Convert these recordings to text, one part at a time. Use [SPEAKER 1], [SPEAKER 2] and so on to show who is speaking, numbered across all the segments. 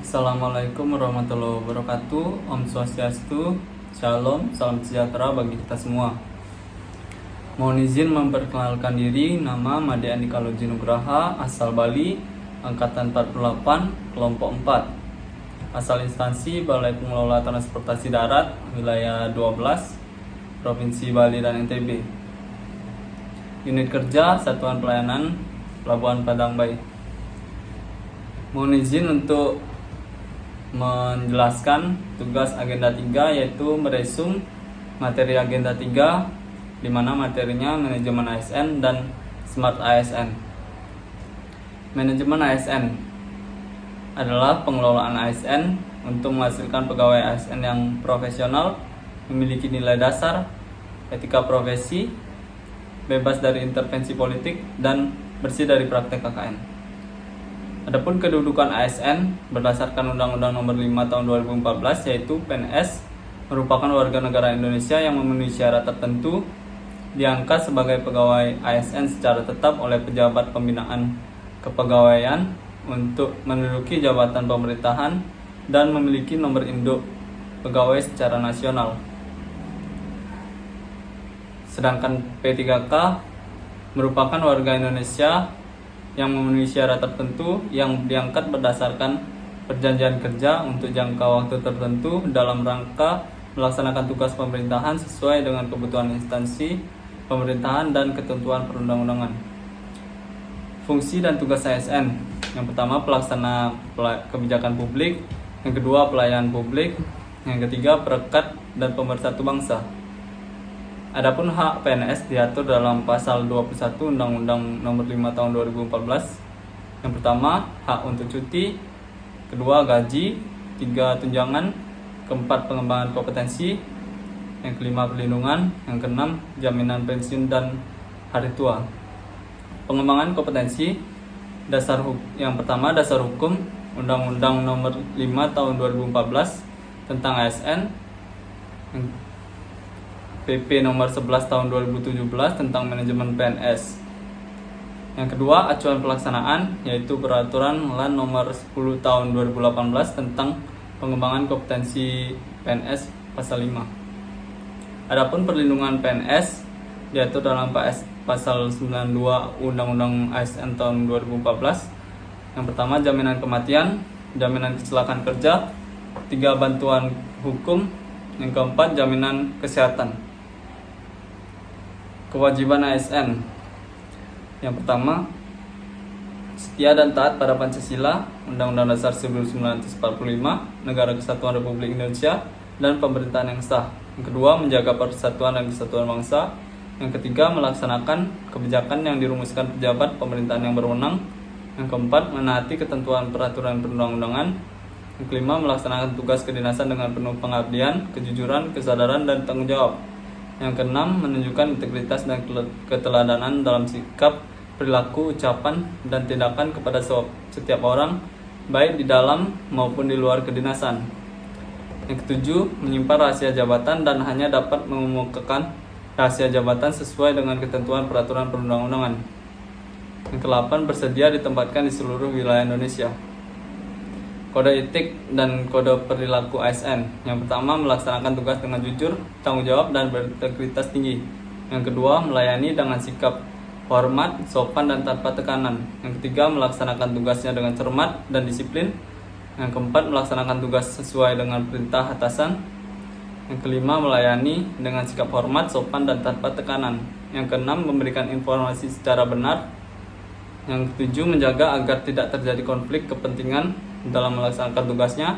[SPEAKER 1] Assalamualaikum warahmatullahi wabarakatuh. Om Swastiastu, Shalom, salam sejahtera bagi kita semua. Mohon izin memperkenalkan diri, nama Made Andika Loji Nugraha, asal Bali, Angkatan 48, Kelompok 4. Asal instansi Balai Pengelola Transportasi Darat, Wilayah 12, Provinsi Bali dan NTB. Unit kerja Satuan Pelayanan Pelabuhan Padang Bayi. Mohon izin untuk menjelaskan tugas agenda 3, yaitu meresum materi agenda 3, di mana materinya manajemen ASN dan smart ASN. Manajemen ASN adalah pengelolaan ASN untuk menghasilkan pegawai ASN yang profesional, memiliki nilai dasar, etika profesi, bebas dari intervensi politik, dan bersih dari praktek KKN. Adapun kedudukan ASN berdasarkan Undang-Undang Nomor 5 Tahun 2014, yaitu PNS merupakan warga negara Indonesia yang memenuhi syarat tertentu, diangkat sebagai pegawai ASN secara tetap oleh pejabat pembinaan kepegawaian untuk menduduki jabatan pemerintahan dan memiliki nomor induk pegawai secara nasional. Sedangkan P3K merupakan warga Indonesia yang memenuhi syarat tertentu yang diangkat berdasarkan perjanjian kerja untuk jangka waktu tertentu dalam rangka melaksanakan tugas pemerintahan sesuai dengan kebutuhan instansi pemerintahan dan ketentuan perundang-undangan. Fungsi dan tugas ASN: yang pertama, pelaksana kebijakan publik; yang kedua, pelayanan publik; yang ketiga, perekat dan pemersatu bangsa. Adapun hak PNS diatur dalam pasal 21 Undang-Undang Nomor 5 Tahun 2014. Yang pertama, hak untuk cuti; kedua, gaji; tiga, tunjangan; keempat, pengembangan kompetensi; yang kelima, perlindungan; yang keenam, jaminan pensiun dan hari tua. Pengembangan kompetensi: yang pertama, dasar hukum Undang-Undang Nomor 5 Tahun 2014 tentang ASN, PP nomor 11 tahun 2017 tentang manajemen PNS. Yang kedua, acuan pelaksanaan, yaitu peraturan LAN nomor 10 tahun 2018 tentang pengembangan kompetensi PNS pasal 5. Adapun perlindungan PNS diatur dalam pasal 92 Undang-Undang ASN tahun 2014. Yang pertama, jaminan kematian; jaminan kecelakaan kerja; tiga, bantuan hukum; yang keempat, jaminan kesehatan. Kewajiban ASN: yang pertama, setia dan taat pada Pancasila, Undang-Undang Dasar 1945, Negara Kesatuan Republik Indonesia, dan pemerintahan yang sah. Yang kedua, menjaga persatuan dan kesatuan bangsa. Yang ketiga, melaksanakan kebijakan yang dirumuskan pejabat pemerintahan yang berwenang. Yang keempat, menaati ketentuan peraturan perundang-undangan. Yang kelima, melaksanakan tugas kedinasan dengan penuh pengabdian, kejujuran, kesadaran, dan tanggung jawab. Yang keenam, menunjukkan integritas dan keteladanan dalam sikap, perilaku, ucapan, dan tindakan kepada setiap orang, baik di dalam maupun di luar kedinasan. Yang ketujuh, menyimpan rahasia jabatan dan hanya dapat mengemukakan rahasia jabatan sesuai dengan ketentuan peraturan perundang-undangan. Yang kedelapan, bersedia ditempatkan di seluruh wilayah Indonesia. Kode etik dan kode perilaku ASN: yang pertama, melaksanakan tugas dengan jujur, tanggung jawab, dan berintegritas tinggi. Yang kedua, melayani dengan sikap hormat, sopan, dan tanpa tekanan. Yang ketiga, melaksanakan tugasnya dengan cermat dan disiplin. Yang keempat, melaksanakan tugas sesuai dengan perintah atasan. Yang kelima, melayani dengan sikap hormat, sopan, dan tanpa tekanan. Yang keenam, memberikan informasi secara benar. Yang ketujuh, menjaga agar tidak terjadi konflik kepentingan dalam melaksanakan tugasnya.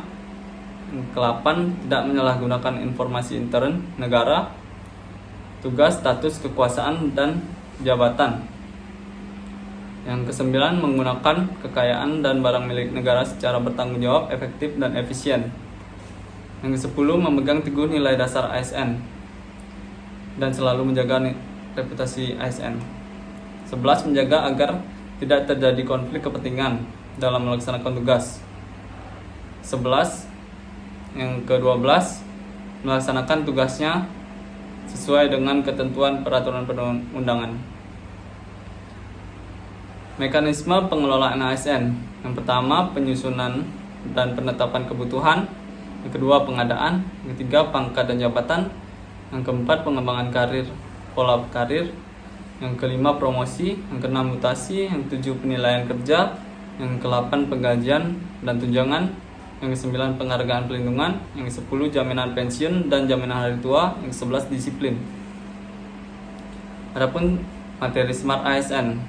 [SPEAKER 1] Yang ke-8, tidak menyalahgunakan informasi intern negara, tugas, status, kekuasaan, dan jabatan. Yang ke-9, menggunakan kekayaan dan barang milik negara secara bertanggung jawab, efektif, dan efisien. Yang ke-10, memegang teguh nilai dasar ASN dan selalu menjaga reputasi ASN. 11, menjaga agar tidak terjadi konflik kepentingan dalam melaksanakan tugas. 11. Yang ke-12, melaksanakan tugasnya sesuai dengan ketentuan peraturan perundangan. Mekanisme pengelolaan ASN. Yang pertama, penyusunan dan penetapan kebutuhan. Yang kedua, pengadaan. Yang ketiga, pangkat dan jabatan. Yang keempat, pengembangan karir, pola karir. Yang kelima, promosi. Yang keenam, mutasi. Yang ketujuh, penilaian kerja. Yang ke-8, penggajian dan tunjangan. Yang ke-9, penghargaan pelindungan. Yang ke-10, jaminan pensiun dan jaminan hari tua. Yang ke-11, disiplin. Adapun materi Smart ASN,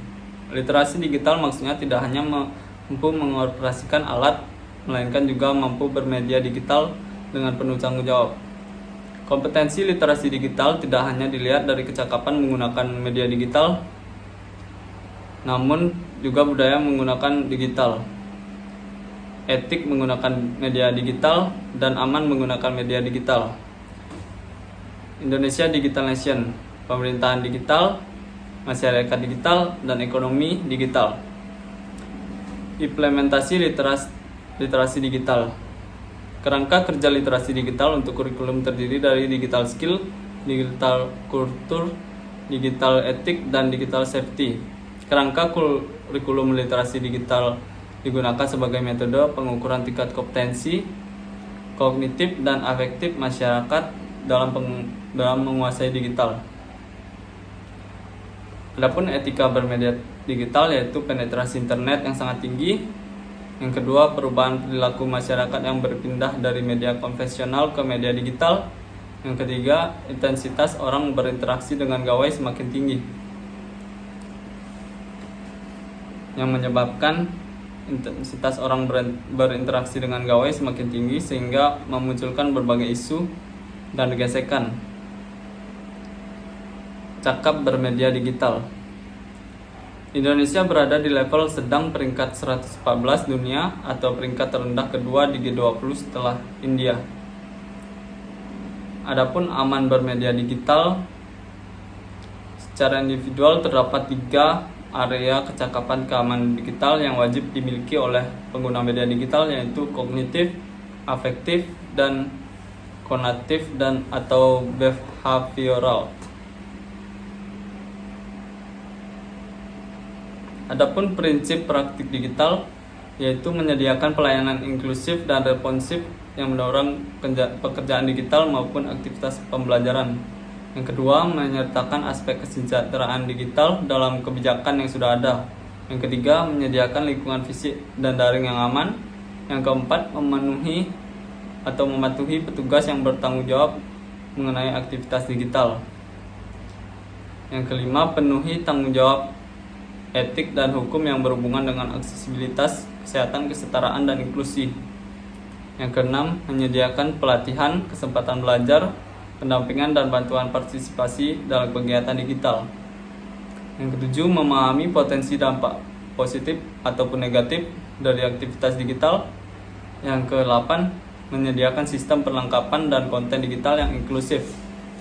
[SPEAKER 1] literasi digital maksudnya tidak hanya mampu mengoperasikan alat, melainkan juga mampu bermedia digital dengan penuh tanggung jawab. Kompetensi literasi digital tidak hanya dilihat dari kecakapan menggunakan media digital, namun juga budaya menggunakan digital, etik menggunakan media digital, dan aman menggunakan media digital. Indonesia Digital Nation, pemerintahan digital, masyarakat digital, dan ekonomi digital. Implementasi literasi digital. Kerangka kerja literasi digital untuk kurikulum terdiri dari digital skill, digital kultur, digital etik, dan digital safety. Kerangka kurikulum literasi digital digunakan sebagai metode pengukuran tingkat kompetensi kognitif dan afektif masyarakat dalam menguasai digital. Adapun etika bermedia digital yaitu penetrasi internet yang sangat tinggi. Yang kedua, perubahan perilaku masyarakat yang berpindah dari media konvensional ke media digital. Yang ketiga, intensitas orang berinteraksi dengan gawai semakin tinggi, yang menyebabkan intensitas orang berinteraksi dengan gawai semakin tinggi sehingga memunculkan berbagai isu dan gesekan. Cakap bermedia digital. Indonesia berada di level sedang peringkat 114 dunia atau peringkat terendah kedua di G20 setelah India. Adapun aman bermedia digital, secara individual terdapat 3 area kecakapan keamanan digital yang wajib dimiliki oleh pengguna media digital, yaitu kognitif, afektif, dan konatif dan atau behavioral. Adapun prinsip praktik digital yaitu menyediakan pelayanan inklusif dan responsif yang mendorong pekerjaan digital maupun aktivitas pembelajaran. Yang kedua, menyertakan aspek kesejahteraan digital dalam kebijakan yang sudah ada. Yang ketiga, menyediakan lingkungan fisik dan daring yang aman. Yang keempat, memenuhi atau mematuhi petugas yang bertanggung jawab mengenai aktivitas digital. Yang kelima, penuhi tanggung jawab etik dan hukum yang berhubungan dengan aksesibilitas, kesehatan, kesetaraan, dan inklusi. Yang keenam, menyediakan pelatihan, kesempatan belajar, pendampingan, dan bantuan partisipasi dalam kegiatan digital. Yang ketujuh, memahami potensi dampak positif ataupun negatif dari aktivitas digital. Yang ke-8, menyediakan sistem perlengkapan dan konten digital yang inklusif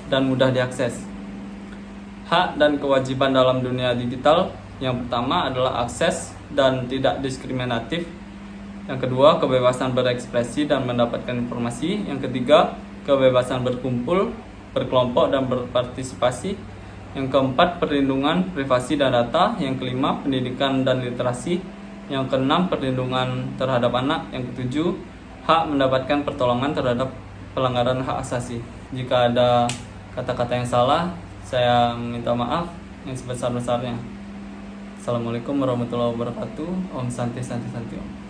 [SPEAKER 1] dan mudah diakses. Hak dan kewajiban dalam dunia digital. Yang pertama adalah akses dan tidak diskriminatif. Yang kedua, kebebasan berekspresi dan mendapatkan informasi. Yang ketiga, kebebasan berkumpul, berkelompok, dan berpartisipasi. Yang keempat, perlindungan privasi dan data. Yang kelima, pendidikan dan literasi. Yang keenam, perlindungan terhadap anak. Yang ketujuh, hak mendapatkan pertolongan terhadap pelanggaran hak asasi. Jika ada kata-kata yang salah, saya minta maaf yang sebesar-besarnya. Assalamualaikum warahmatullahi wabarakatuh. Om Santi Santi Santi Om.